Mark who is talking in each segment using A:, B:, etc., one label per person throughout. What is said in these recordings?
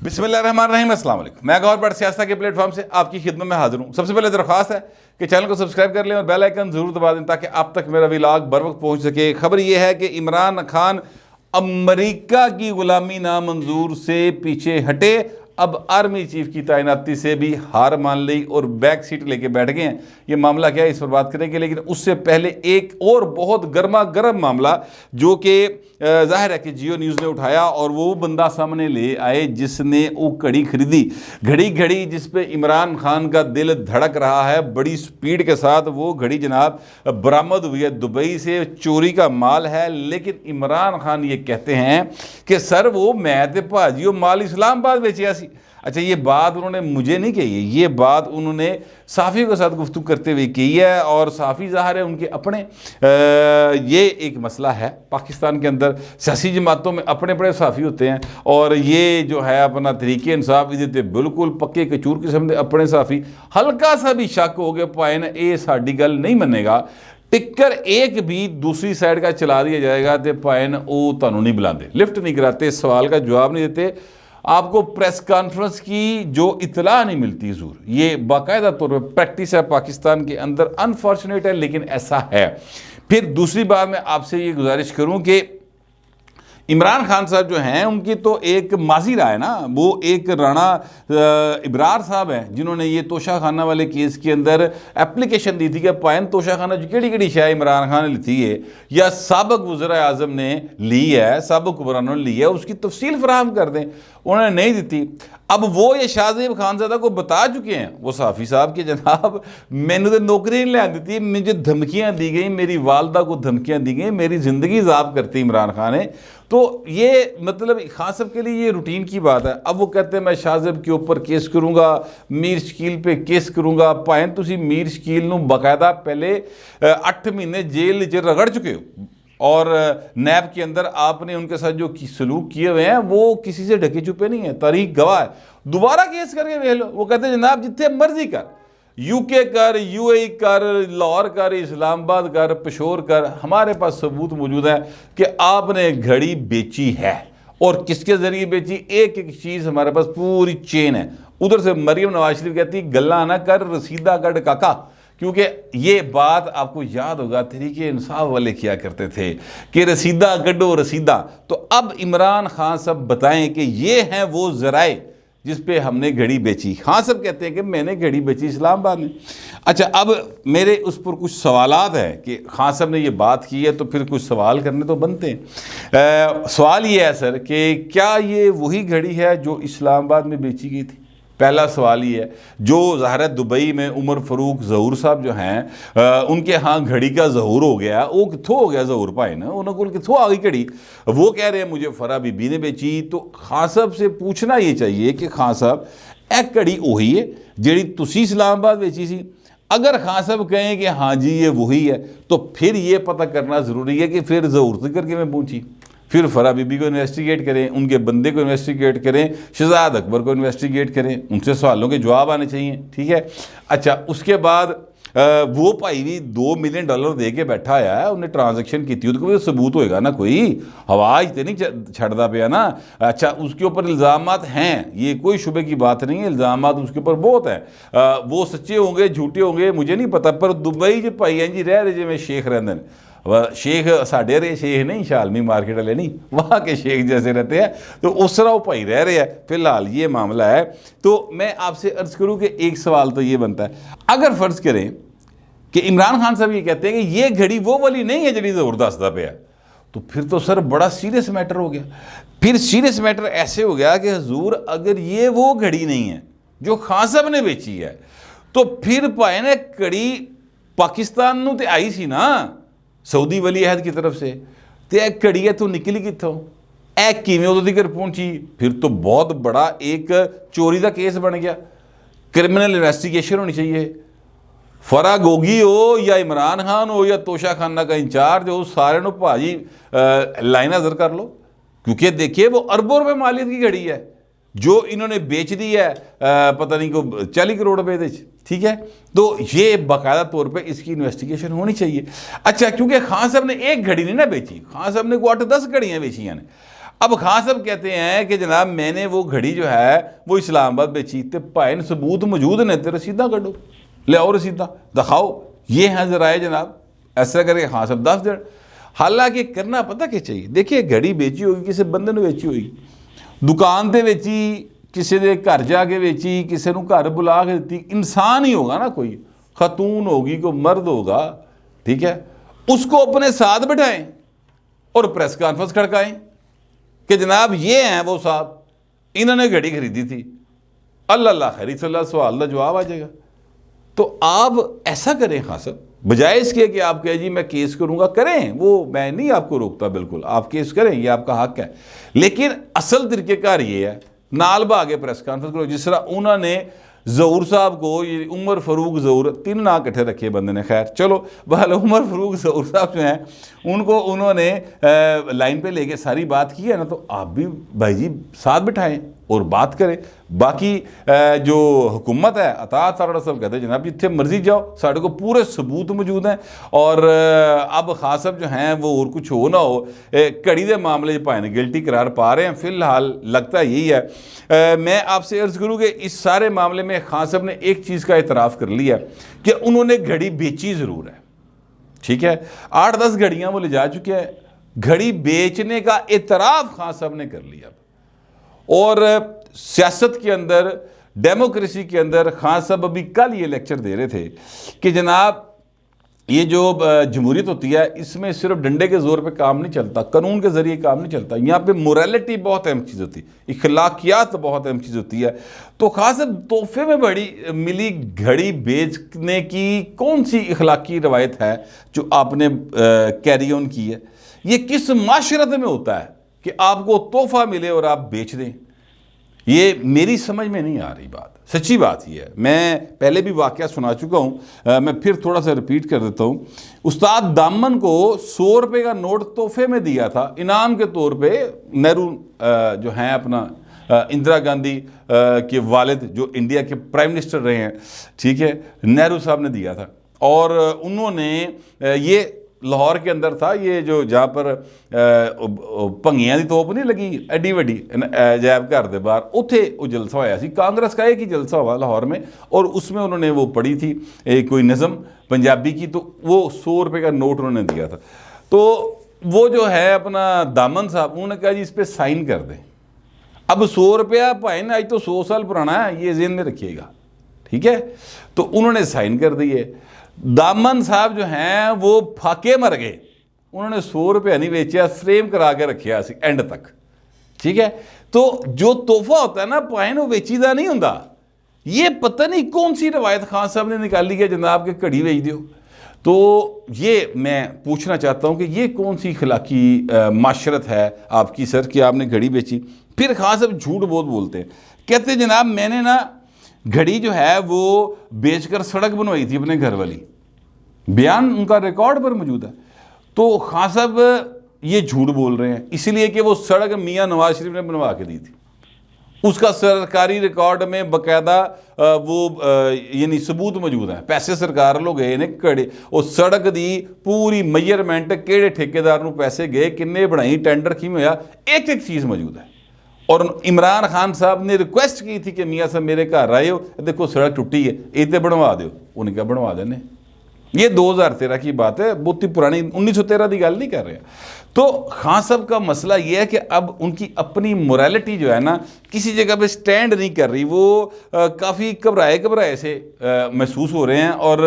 A: बिस्मिल्लाहिर्रहमानिर्रहीम, अस्सलाम वालेकुम। मैं गौर बट सियासत के प्लेटफॉर्म से आपकी खिदमत में हाजिर हूँ। सबसे पहले दरख्वास्त है कि चैनल को सब्सक्राइब कर लें और बेल आइकन जरूर दबा दें ताकि आप तक मेरा व्लॉग बर वक्त पहुँच सके। खबर यह है कि इमरान खान अमेरिका की गुलामी नामंजूर से पीछे हटे, अब आर्मी चीफ की तैनाती से भी हार मान ली और बैक सीट लेके बैठ गए हैं। ये मामला क्या है, इस पर बात करेंगे, लेकिन उससे पहले एक और बहुत गर्मा गर्म मामला जो कि जाहिर है कि जियो न्यूज़ ने उठाया और वो बंदा सामने ले आए जिसने वो घड़ी खरीदी, घड़ी जिस पे इमरान खान का दिल धड़क रहा है बड़ी स्पीड के साथ। वो घड़ी जनाब बरामद हुई है, दुबई से चोरी का माल है। लेकिन इमरान खान ये कहते हैं कि सर वो मैं तो भाजी माल इस्लामाबाद बेचिया सी। अच्छा, ये बात उन्होंने मुझे नहीं कही है, ये बात उन्होंने साफ़ियों के साथ गुफ्तगू करते हुए की है। और साफ़ी ज़ाहिर है उनके अपने ये एक मसला है पाकिस्तान के अंदर, सियासी जमातों में अपने अपने साफ़ी होते हैं और ये जो है अपना तरीके इंसाफ देते बिल्कुल पक्के कचूर किस्म के अपने साफ़ी। हल्का सा भी शक हो गया पाए ना ये साड़ी गल नहीं मनेगा, टिक्कर एक भी दूसरी साइड का चला दिया जाएगा तो पाए ना वो तुहानू नहीं बुलाते, लिफ्ट नहीं कराते, सवाल का जवाब नहीं देते, आपको प्रेस कॉन्फ्रेंस की जो इतला नहीं मिलती हुजूर। ये बाकायदा तौर पर प्रैक्टिस है पाकिस्तान के अंदर, अनफॉर्चुनेट है लेकिन ऐसा है। फिर दूसरी बात मैं आपसे ये गुजारिश करूं कि इमरान खान साहब जो हैं उनकी तो एक माजी रहा है ना, वो एक राणा इब्रार साहब हैं जिन्होंने ये तोशा खाना वाले केस के अंदर एप्लीकेशन दी थी कि पायन तोशा खाना जो केड़ी शाह इमरान खान ने ली थी है या सबक वज़ीर आज़म ने ली है, सबक हुक्मरानों ने ली है, उसकी तफसील फराहम कर दें, उन्होंने नहीं दी थी। अब वो ये शाहज़ेब खानज़ादा को बता चुके हैं वो साफ़ी साहब कि जनाब मैंने तो नौकरी नहीं लिया दी थी, मुझे धमकियाँ दी गई, मेरी वालदा को धमकियाँ दी गई, मेरी ज़िंदगी ज़ाब करती इमरान खान ने। तो ये मतलब खान साहब के लिए ये रूटीन की बात है। अब वो कहते हैं मैं शाहज़ेब के ऊपर केस करूँगा, मीर शकील पे केस करूँगा। भाएं तुसी मीर शकील नू बाकायदा पहले 8 महीने जेल च रगड़ चुके हो और नैब के अंदर आपने उनके साथ जो सलूक किए हुए हैं वो किसी से ढके छुपे नहीं है, तारीख गवाह है। दोबारा केस करके देख लो, वो कहते हैं जनाब जितने मर्जी कर, यूके कर, यूएई कर, लाहौर कर, इस्लामाबाद कर, पेशोर कर, हमारे पास सबूत मौजूद है कि आपने घड़ी बेची है और किसके जरिए बेची। एक एक चीज़ हमारे पास पूरी चेन है। उधर से मरियम नवाज शरीफ कहती गल्ला ना कर, रसीदा गढ़ काका, क्योंकि ये बात आपको याद होगा तरीके इंसाफ वाले किया करते थे कि रसीदा गड्ढो रसीदा। तो अब इमरान खान साहब बताएं कि ये हैं वो ज़राए जिस पे हमने घड़ी बेची। खान साहब कहते हैं कि मैंने घड़ी बेची इस्लामाबाद में। अच्छा, अब मेरे उस पर कुछ सवालात हैं कि खान साहब ने ये बात की है तो फिर कुछ सवाल करने तो बनते हैं। सवाल ये है सर कि क्या ये वही घड़ी है जो इस्लामाबाद में बेची गई थी? पहला सवाल ये है। जो ज़ाहिर दुबई में उमर फ़रूक ज़हूर साहब जो हैं उनके यहाँ घड़ी का ज़हूर हो गया, वो कितों हो गया ज़हूर पाए ना, उन्होंने कितों आ गई घड़ी, वो कह रहे हैं मुझे फरा बीबी ने बेची। तो खान साहब से पूछना ये चाहिए कि खान साहब एक घड़ी वही है जी तुसी इस्लामाबाद बेची सी? अगर खान साहब कहें कि हाँ जी ये वही है तो फिर ये पता करना ज़रूरी है कि फिर ज़हूर तक करके मैं पहुँची, फिर फरा बीबी को इन्वेस्टिगेट करें, उनके बंदे को इन्वेस्टिगेट करें, शहजाद अकबर को इन्वेस्टिगेट करें, उनसे सवालों के जवाब आने चाहिए, ठीक है। अच्छा, उसके बाद वो भाई भी $2 मिलियन दे के बैठा आया है, उन्हें ट्रांजैक्शन की थी, उसको सबूत होएगा ना, कोई हवाज तो नहीं छड़ता पाया ना। अच्छा, उसके ऊपर इल्ज़ामात हैं, ये कोई शुबे की बात नहीं है, इल्ज़ामात उसके ऊपर बहुत हैं। वो सच्चे होंगे झूठे होंगे मुझे नहीं पता, पर दुबई जो भाई हैं जी रह रहे जिमें शेख रहते हैं, शेख साढ़े रहे शेख नहीं, शालमी मार्केट वाले नहीं, वहाँ के शेख जैसे रहते हैं, तो उस तरह वो भाई रह रहे हैं। फिलहाल ये मामला है। तो मैं आपसे अर्ज़ करूँ कि एक सवाल तो ये बनता है, अगर फ़र्ज़ करें कि इमरान खान साहब ये कहते हैं कि ये घड़ी वो वाली नहीं है जड़ी ज़बरदस्त पे है, तो फिर तो सर बड़ा सीरियस मैटर हो गया। फिर सीरियस मैटर ऐसे हो गया कि हजूर अगर ये वो घड़ी नहीं है जो खान साहब ने बेची है तो फिर पाए ना घड़ी पाकिस्तान नूं ते आई सी ना सऊदी वली अहद की तरफ से, तो एक घड़ी है तो निकली कितों, ए किवें उदों तक पहुंची? फिर तो बहुत बड़ा एक चोरी का केस बन गया, क्रिमिनल इन्वेस्टिगेशन होनी चाहिए। फरा गोगी हो या इमरान खान हो या तोशा खाना का इंचार्ज हो, सारे नूं भाजी लाइन हाज़र कर लो, क्योंकि देखिए वो अरबों रुपये मालियत की घड़ी है जो इन्होंने बेच दी है पता नहीं को 40 करोड़ रुपए, ठीक है। तो ये बाकायदा तौर पे इसकी इन्वेस्टिगेशन होनी चाहिए। अच्छा, क्योंकि खान साहब ने एक घड़ी नहीं ना बेची, खान साहब ने को 8-10 घड़ियाँ बेची हैं। अब खान साहब कहते हैं कि जनाब मैंने वो घड़ी जो है वो इस्लामाबाद बेची, तो भाई सबूत मौजूद ने, तो रसीदा कटो, ले आओ रसीदा दिखाओ, ये हैं जराए जनाब, ऐसा करके खान साहब 10 दिन। हालांकि करना पता क्या चाहिए, देखिए घड़ी बेची होगी, किसी बंदे ने बेची होगी, दुकान ते बेची, किसी के घर जाके बेची, किसी को घर बुला के दी, इंसान ही होगा ना, कोई खतून होगी, कोई मर्द होगा, ठीक है, उसको अपने साथ बिठाएं और प्रेस कॉन्फ्रेंस खड़काएं कि जनाब ये हैं वो साहब, इन्होंने घड़ी खरीदी थी, अल्लाह खैरी सवाल का जवाब आ जाएगा। तो आप ऐसा करें खान साहब, बजाय इसके कि आप कहें जी मैं केस करूंगा, करें, वो मैं नहीं आपको रोकता, बिल्कुल आप केस करें, ये आपका हक है, लेकिन असल तरीक़ेकार ये है, नाल भागे प्रेस कॉन्फ्रेंस करो, जिस तरह उन्होंने ज़हूर साहब को, ये उमर फ़रूक ज़हूर, 3 नाम इकट्ठे रखे बंदे ने, खैर चलो बहल उमर फ़रूक ज़हूर साहब जो हैं उनको उन्होंने लाइन पे लेके सारी बात की है ना, तो आप भी भाई जी साथ बिठाएं और बात करें। बाकी जो हुकूमत है, अतात सारा सब कहते हैं जनाब जितने मर्जी जाओ, साढ़े को पूरे सबूत मौजूद हैं, और अब खास साहब जो हैं वो और कुछ हो ना हो, घड़ी के मामले भाई गिल्टी करार पा रहे हैं, फिलहाल लगता यही है। मैं आपसे अर्ज़ करूँ कि इस सारे मामले में खान साहब ने एक चीज़ का एतराफ़ कर लिया कि उन्होंने घड़ी बेची ज़रूर है, ठीक है, 8-10 घड़ियाँ वो ले जा चुके हैं, घड़ी बेचने का एतराफ़ खान साहब ने कर लिया। और सियासत के अंदर, डेमोक्रेसी के अंदर खान साहब अभी कल ये लेक्चर दे रहे थे कि जनाब ये जो जमहूरियत होती है इसमें सिर्फ डंडे के ज़ोर पे काम नहीं चलता, कानून के ज़रिए काम नहीं चलता, यहाँ पे मोरालिटी बहुत अहम चीज़ होती है, इखलाकियात बहुत अहम चीज़ होती है। तो खास तोहफे में बड़ी मिली घड़ी बेचने की कौन सी इखलाकी रवायत है जो आपने कैरी ऑन की है? ये किस माशरत में होता है कि आपको तोहफा मिले और आप बेच दें? ये मेरी समझ में नहीं आ रही बात, सच्ची बात ही है। मैं पहले भी वाक़या सुना चुका हूँ, मैं फिर थोड़ा सा रिपीट कर देता हूँ। उस्ताद दामन को 100 रुपये का नोट तोहफे में दिया था इनाम के तौर पे, नेहरू जो हैं अपना इंदिरा गांधी के वालिद जो इंडिया के प्राइम मिनिस्टर रहे हैं, ठीक है, नेहरू साहब ने दिया था। और उन्होंने ये लाहौर के अंदर था, ये जो जहाँ पर भंगियां की तोप नहीं लगी एडी वड्डी अजैब घर के बाहर, उत्थे वो जलसा होया सी, कांग्रेस का एक ही जलसा हुआ लाहौर में, और उसमें उन्होंने वो पढ़ी थी कोई नज़म पंजाबी की, तो वो 100 रुपये का नोट उन्होंने दिया था। तो वो जो है अपना दामन साहब, उन्होंने कहा जी इस पर साइन कर दें। अब 100 रुपया भाई ना आज तो 100 साल पुराना है, ये जेहन में रखिएगा, ठीक है। तो उन्होंने साइन कर दिए। दामन साहब जो हैं वो फाके मर गए, उन्होंने 100 रुपया नहीं बेचा, फ्रेम करा के रखिया सी एंड तक, ठीक है। तो जो तोहफा होता है ना पाइन वो बेचीदा नहीं होता। ये पता नहीं कौन सी रवायत खान साहब ने निकाली है जनाब के घड़ी बेच दो। तो ये मैं पूछना चाहता हूँ कि ये कौन सी इखलाकी माशरत है आपकी सर कि आपने घड़ी बेची? फिर खान साहब झूठ बहुत बोलते हैं, कहते जनाब मैंने ना घड़ी जो है वो बेचकर सड़क बनवाई थी अपने घर वाली, बयान उनका रिकॉर्ड पर मौजूद है। तो खान साहब ये झूठ बोल रहे हैं इसलिए कि वो सड़क मियां नवाज शरीफ ने बनवा के दी थी, उसका सरकारी रिकॉर्ड में बकायदा वो यानी सबूत मौजूद है, पैसे सरकार लोग गए ने कड़े, वो सड़क दी पूरी मेजरमेंट केड़े ठेकेदार नूं पैसे गए, किन्ने बनाई, टेंडर किवें होया, एक एक चीज़ मौजूद है। और इमरान खान साहब ने रिक्वेस्ट की थी कि मियाँ साहब मेरे घर आए हो, देखो सड़क टूटी है, ये तो बनवा दो, उन्हें क्या बनवा देने। ये 2013 की बात है, बहुत ही पुरानी, 1913 की गल नहीं कर रहे। तो खान साहब का मसला ये है कि अब उनकी अपनी मोरालिटी जो है ना किसी जगह पे स्टैंड नहीं कर रही, वो काफ़ी घबराए से महसूस हो रहे हैं। और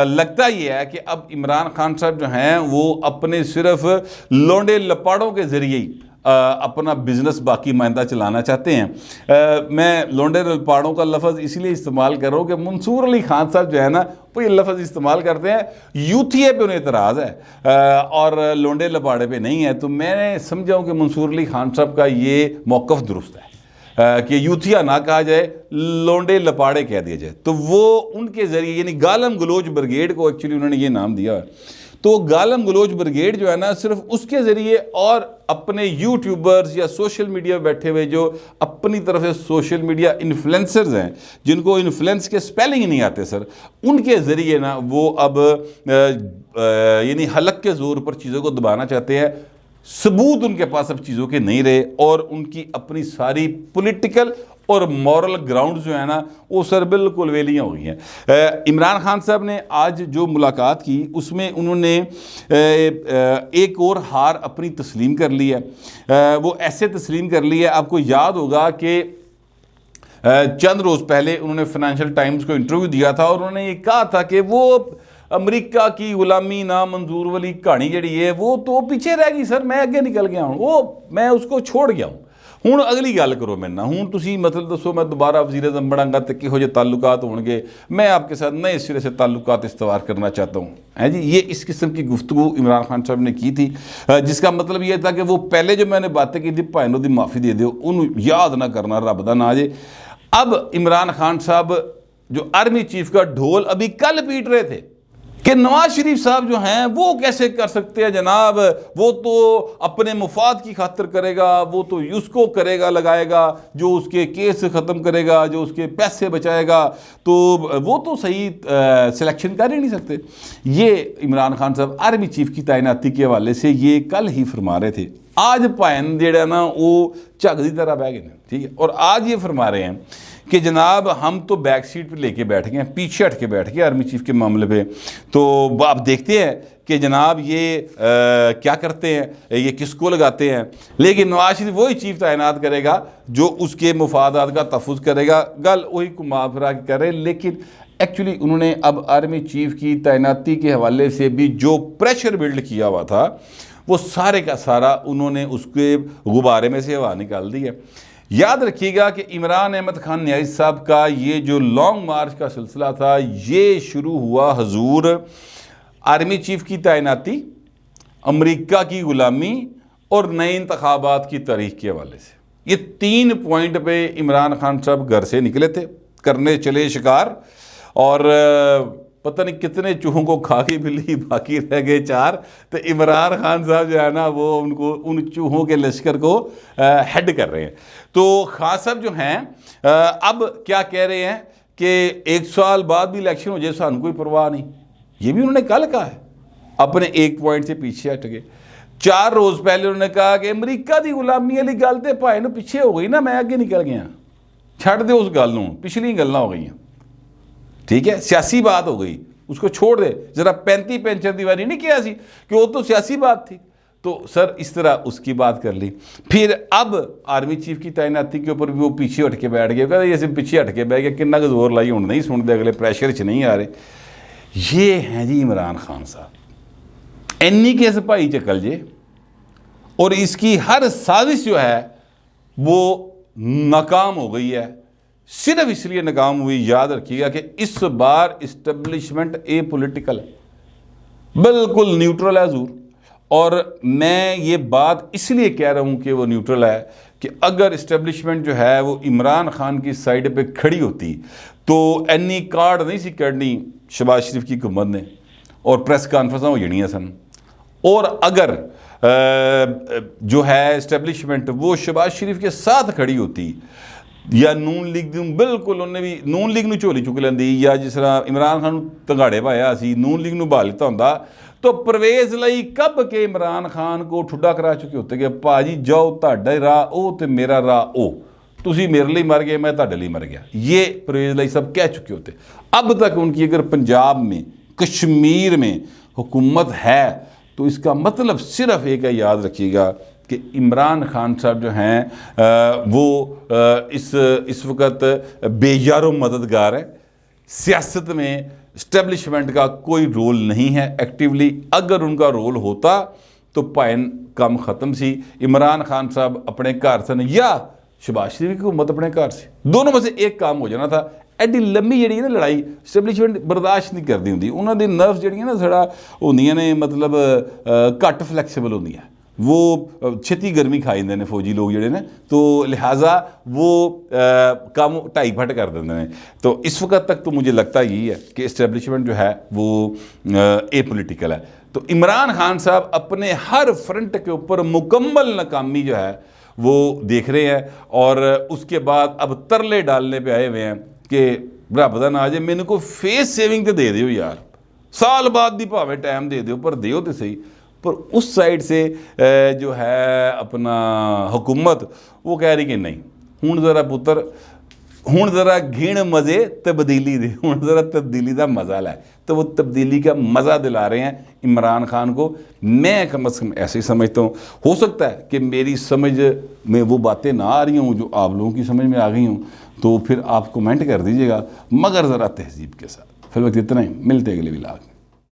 A: लगता ये है कि अब इमरान खान साहब जो हैं वो अपने सिर्फ लौंडे लपाड़ों के ज़रिए ही अपना बिजनेस बाकी मायदा चलाना चाहते हैं। मैं लौंडे लपाड़ों का लफ्ज़ इसलिए इस्तेमाल कर रहा हूँ कि मंसूर अली खान साहब जो है ना वो ये लफ्ज़ इस्तेमाल करते हैं, यूथिए पे उन्हें एतराज़ है और लौंडे लपाड़े पे नहीं है। तो मैंने समझा हूँ कि मंसूर अली खान साहब का ये मौक़िफ़ दुरुस्त है कि यूथिया ना कहा जाए, लौंडे लपाड़े कह दिया जाए। तो वो उनके ज़रिए यानी गालम गलोच ब्रिगेड को एक्चुअली उन्होंने ये नाम दिया है। तो गालम गलोच ब्रिगेड जो है ना सिर्फ उसके ज़रिए और अपने यूट्यूबर्स या सोशल मीडिया में बैठे हुए जो अपनी तरफ से सोशल मीडिया इन्फ्लुएंसर्स हैं, जिनको इन्फ्लुएंस के स्पेलिंग नहीं आते सर, उनके ज़रिए ना वो अब यानी हलक के ज़ोर पर चीज़ों को दबाना चाहते हैं। सबूत उनके पास अब चीज़ों के नहीं रहे और उनकी अपनी सारी पॉलिटिकल और मॉरल ग्राउंड जो है ना वो सर बिल्कुल वेलियाँ हो गई हैं। इमरान खान साहब ने आज जो मुलाकात की उसमें उन्होंने एक और हार अपनी तस्लीम कर ली है। वो ऐसे तस्लीम कर ली है, आपको याद होगा कि चंद रोज़ पहले उन्होंने फाइनेंशियल टाइम्स को इंटरव्यू दिया था और उन्होंने ये कहा था कि वो अमेरिका की गुलामी ना मंजूर वाली कहानी जी है वो तो पीछे रह गई सर, मैं अगे निकल गया हूँ, वो मैं उसको छोड़ गया हूँ। हूँ अगली गल करो मेरे ना, हूँ तुसी मतलब दसो मैं दोबारा वज़ीर आज़म बनांगा तो किहो जे ताल्लुकात होंगे, मैं आपके साथ नए सिरे से ताल्लुकात इस्तवार करना चाहता हूँ, है जी। ये इस किस्म की गुफ्तगू इमरान खान साहब ने की थी, जिसका मतलब ये था कि वो पहले जो मैंने बातें की थी भाई दी माफ़ी दे दो, उन याद ना करना, रब दा ना जे। अब इमरान खान साहब जो आर्मी चीफ का ढोल अभी कल पीट रहे थे कि नवाज शरीफ साहब जो हैं वो कैसे कर सकते हैं जनाब, वो तो अपने मुफाद की खातिर करेगा, वो तो उसको करेगा लगाएगा जो उसके केस ख़त्म करेगा, जो उसके पैसे बचाएगा, तो वो तो सही सिलेक्शन कर ही नहीं सकते। ये इमरान खान साहब आर्मी चीफ की तैनाती के हवाले से ये कल ही फरमा रहे थे। आज भैन जेड़ा ना वो झग की तरह बह गए, ठीक है। और आज ये फरमा रहे हैं कि जनाब हम तो बैक सीट पे लेके बैठ गए, पीछे हट के बैठ गए आर्मी चीफ के मामले पे। तो आप देखते हैं कि जनाब ये क्या करते हैं, ये किसको लगाते हैं। लेकिन नवाज शरीफ वही चीफ तैनात करेगा जो उसके मुफादात का तहफ़्फ़ुज़ करेगा, गल वही घुमा फिरा के करे। लेकिन एक्चुअली उन्होंने अब आर्मी चीफ की तैनाती के हवाले से भी जो प्रेशर बिल्ड किया हुआ था वो सारे का सारा उन्होंने उसके गुब्बारे में से हवा निकाल दी है। याद रखिएगा कि इमरान अहमद खान न्याज़ी साहब का ये जो लॉन्ग मार्च का सिलसिला था ये शुरू हुआ हजूर आर्मी चीफ की तैनाती, अमेरिका की गुलामी और नए इंतखाबात की तारीख के हवाले से। ये 3 पॉइंट पे इमरान खान साहब घर से निकले थे, करने चले शिकार, और पता नहीं कितने चूहों को खा के बिल्ली बाकी रह गए 4। तो इमरान खान साहब जो है ना वो उनको उन चूहों के लश्कर को हेड कर रहे हैं। तो खान साहब जो हैं अब क्या कह रहे हैं कि 1 साल बाद भी इलेक्शन हो जाए सानू कोई परवाह नहीं, ये भी उन्होंने कल कहा है। अपने एक पॉइंट से पीछे हट गए। 4 रोज़ पहले उन्होंने कहा कि अमरीका की गुलामी वाली गल तो भाई ने पिछे हो गई ना, मैं अगे निकल गया, छड़ दे उस गल नूं, पिछली गल्लां हो गई, ठीक है, सियासी बात हो गई, उसको छोड़ दे। जरा 35-65 दीवारी नहीं किया सी कि वो तो सियासी बात थी। तो सर इस तरह उसकी बात कर ली। फिर अब आर्मी चीफ की तैनाती के ऊपर भी वो पीछे हट के बैठ गए, कहते जैसे पीछे हट के बैठ गया, किन्ना का जोर लाई, हुण नहीं सुनते, अगले प्रेशर च नहीं आ रहे। ये हैं जी इमरान खान साहब, इन्नी केस भाई चकल जे, और इसकी हर साजिश जो है वो नाकाम हो गई है। सिर्फ इसलिए नाकाम हुई, याद रखिएगा कि इस बार इस्टेब्लिशमेंट ए पॉलिटिकल है, बिल्कुल न्यूट्रल है हजूर। और मैं ये बात इसलिए कह रहा हूँ कि वो न्यूट्रल है कि अगर इस्टेब्लिशमेंट जो है वो इमरान खान की साइड पे खड़ी होती तो एनी कार्ड नहीं सी करनी शहबाज शरीफ की हुकूमत ने, और प्रेस कॉन्फ्रेंस हो जानियां सन। और अगर जो है इस्टेब्लिशमेंट वो शहबाज शरीफ के साथ खड़ी होती, या नून लीग बिल्कुल उन्हें भी नून लीग नूं झोली चुक लेंदी, या जिस तरह इमरान खान तंगाड़े पाया सी नून लीग नूं बहा लिता हुंदा, तो परवेज़ लई कब के इमरान खान को ठुड्डा करा चुके होते कि भाजी जाओ तुहाडा राह ओ ते मेरा राह ओ, तुसी मेरे लिए मर गए मैं तुहाडे लिए मर गया, ये परवेज़ लई सब कह चुके होते। अब तक उनकी अगर पंजाब में कश्मीर में हुकूमत है तो इसका मतलब सिर्फ एक है, याद रखिएगा कि इमरान खान साहब जो हैं वो इस वक्त बेयारो मददगार है। सियासत में इस्टेब्लिशमेंट का कोई रोल नहीं है एक्टिवली। अगर उनका रोल होता तो पायन कम ख़त्म सी, इमरान खान साहब अपने घर सन या शहबाज शरीफ की हुकूमत अपने घर से, दोनों में से एक काम हो जाना था। एड्डी लंबी जी ना लड़ाई इस्टेब्लिशमेंट बर्दाश्त नहीं करती होंगी, उन्होंने नर्व्स जड़ियाँ ना थोड़ा होंदियां ने, मतलब घट फ्लैक्सीबल होंदियां, वो छेती गर्मी खाई देने फौजी लोग जड़े ने, तो लिहाजा वो काम 2.5 फट कर देंगे ने। तो इस वक्त तक तो मुझे लगता यही है कि इस्टेब्लिशमेंट जो है वो ए पॉलिटिकल है। तो इमरान खान साहब अपने हर फ्रंट के ऊपर मुकम्मल नाकामी जो है वो देख रहे हैं, और उसके बाद अब तरले डालने पे आए हुए हैं कि रब दा ना जे मैनू को फेस सेविंग तो दे दो यार, साल बाद दी भावें टाइम दे दो पर दिओ तो सही। पर उस साइड से जो है अपना हुकूमत वो कह रही कि नहीं, हुण ज़रा पुत्र हुण ज़रा घिण मज़े तब्दीली दे, हुण ज़रा तब्दीली का मज़ा लै। तो वो तब्दीली का मज़ा दिला रहे हैं इमरान खान को। मैं कम अज़ कम ऐसे ही समझता हूँ। हो सकता है कि मेरी समझ में वो बातें ना आ रही हों जो आप लोगों की समझ में आ गई हों, तो फिर आप कमेंट कर दीजिएगा, मगर ज़रा तहज़ीब के साथ। फिर वक्त इतना ही, मिलते अगले व्लॉग में।